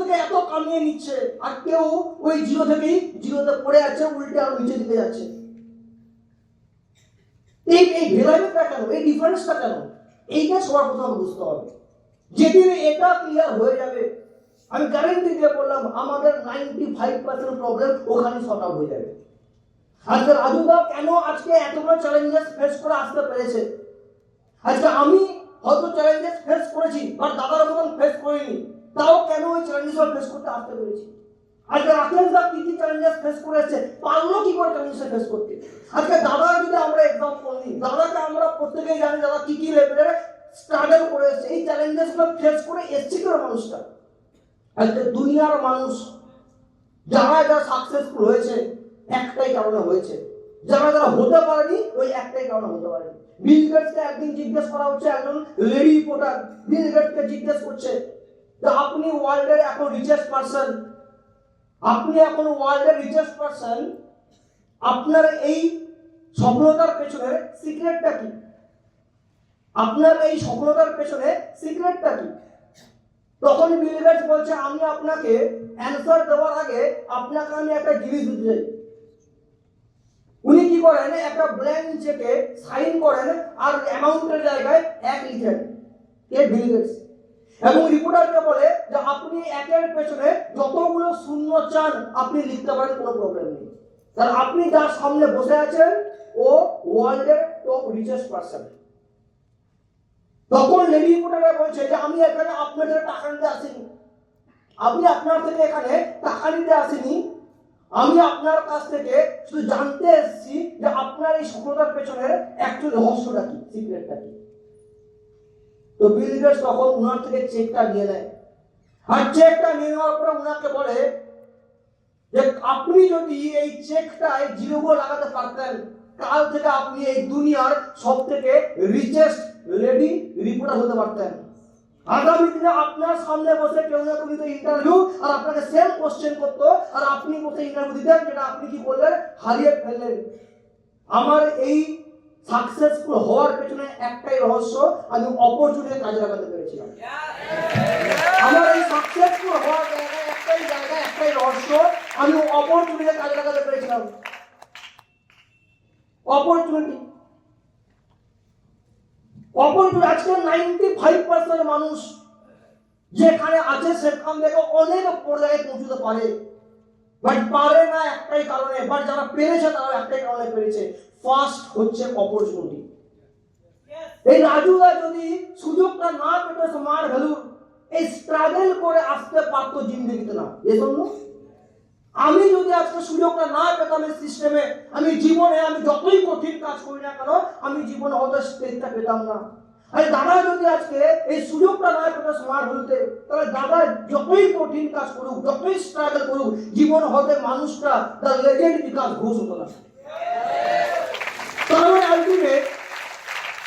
থেকে এত কামিয়ে নিচ্ছে, আর কেউ ওই জিরো থেকেই জিরোতে পড়ে আছে, উল্টে আরো নিচে দিকে যাচ্ছে। এই ভেদাভেদটা কেন, এই ডিফারেন্সটা কেন, এইটা সবার প্রথম বুঝতে হবে। যেদিন এটা ক্লিয়ার হয়ে যাবে, আমি গ্যারেন্টি দিয়ে বললাম আমাদের 95% প্রবলেম ওখানে সর্ট আউট হয়ে যাবে। আজকে রাজুদা কেন আজকে এতগুলো চ্যালেঞ্জেস ফেস করে আসতে পেরেছে? আজকে আমি হয়তো চ্যালেঞ্জেস ফেস করেছি, বাট দাদার মতন ফেস করিনি, তাও কেন ওই চ্যালেঞ্জেস ফেস করতে আসতে পেরেছি? আজকে রাকেশ দা কি কি চ্যালেঞ্জেস ফেস করেছে, পারলো কি করে চ্যালেঞ্জেস ফেস করতে? আজকে দাদা যদি আমরা এক্সাম্পল নিই, দাদাকে আমরা প্রত্যেকেই জানি দাদা কি কি লেভেলের স্ট্রাগল করেছে, এই চ্যালেঞ্জেস গুলো ফেস করে এসেছে কি মানুষটা। আজকে দুনিয়ার মানুষ যারা সাকসেসফুল হয়েছে একটাই কারণে হয়েছে, যারা হতে পারেনি ওই একটাই কারণে হতে পারেনি। বিল গেটসকে একদিন জিজ্ঞেস করা হচ্ছে, একজন লেডি রিপোর্টার বিল গেটসকে জিজ্ঞেস করছে যে আপনি ওয়ার্ল্ডের এখন রিচেস্ট পারসন, আপনি এখন ওয়ার্ল্ডের রিচেস্ট পারসন, আপনার এই সফলতার পেছনে সিক্রেটটা কি? আপনার এই সফলতার পেছনে সিক্রেটটা কি? তখন বিল গেটস বলছে আমি আপনাকে অ্যানসার দেওয়ার আগে আপনাকে আমি একটা জিনিস দিতে চাই। উনি কি করেন, একটা ব্ল্যাঙ্ক চেকে সাইন করেন আর অ্যামাউন্টের জায়গায় 1 লিখেন, কে? Bill Gates. এবং রিপোর্টারকে বলে যে আপনি একের পেছনে যতগুলো শূন্য চান আপনি লিখতে পারেন, কোনো প্রবলেম নেই। তাহলে আপনি যার সামনে বসে আছেন ও ওয়ার্ল্ডের টপ রিচেস্ট পারসন। তখন লেডি রিপোর্টাররা বলছে যে আমি এখানে আপনাদের টাকা নিতে আসিনি, আমি আপনার থেকে এখানে টাকা নিতে আসিনি, আমি আপনার কাছ থেকে শুধু জানতে এসেছি যে আপনার এই সফলতার পেছনের অ্যাকচুয়াল রহস্যটা কি, সিক্রেটটা কি। তো বিল গেটস তখন উনার থেকে চেকটা নিয়ে নেয়, আর চেকটা নিয়ে নেওয়ার পরে উনাকে বলে যে আপনি যদি এই চেকটায় জিরো লাগাতে পারতেন, কাল থেকে আপনি এই দুনিয়ার সব থেকে রিচেস্ট লেডি রিপোর্টার হতে পারতেন। আগামী দিনে আপনার সামনে বসে কেউ না কেউ ইন্টারভিউ আর আপনাকে সেম কোশ্চেন করতো, আর আপনি বসে ইন্টারভিউ দিতেন, যেটা আপনি কি করলেন, হারিয়ে ফেললেন। আমার এই সাকসেসফুল হওয়ার পেছনে একটাই রহস্য, আমি অপরচুনিটি কাজে লাগাতে পেরেছিলাম। আমার এই সাকসেসফুল হওয়ার জায়গায় একটাই রহস্য, আমি অপরচুনিটি কাজে লাগাতে পেরেছিলাম। অপরচুনিটি আজকে 95% মানুষ যেখানে আছে সেখান থেকে অনেক পর্যায়ে পৌঁছতে পারে, বাট পারে না একটাই কারণে, বাট যারা পেরেছে তারা একটাই কারণে পেরেছে, ফার্স্ট হচ্ছে অপরচুনিটি। এই রাজুদা যদি সুযোগটা না পেত স্মার্ট ভ্যালু, এই স্ট্রাগল করে আসতে পারতো জিন্দেগিতে না। এজন্য আমি যদি আজকে সুযোগটা না পেতাম এই সিস্টেমে, আমি জীবনে আমি যতই কঠিন কাজ করি না কেন আমি জীবনে হয়তো স্টেজটা পেতাম না। আর দাদা যদি আজকে এই সুযোগটা না পেত স্মার্ট হতে, তাহলে দাদা যতই কঠিন কাজ করুক, যতই স্ট্রাগল করুক, জীবন হতে মানুষটা দ্য লেজেন্ড বিকাশ ঘোষ হতো না। তার মানে আলটিমেট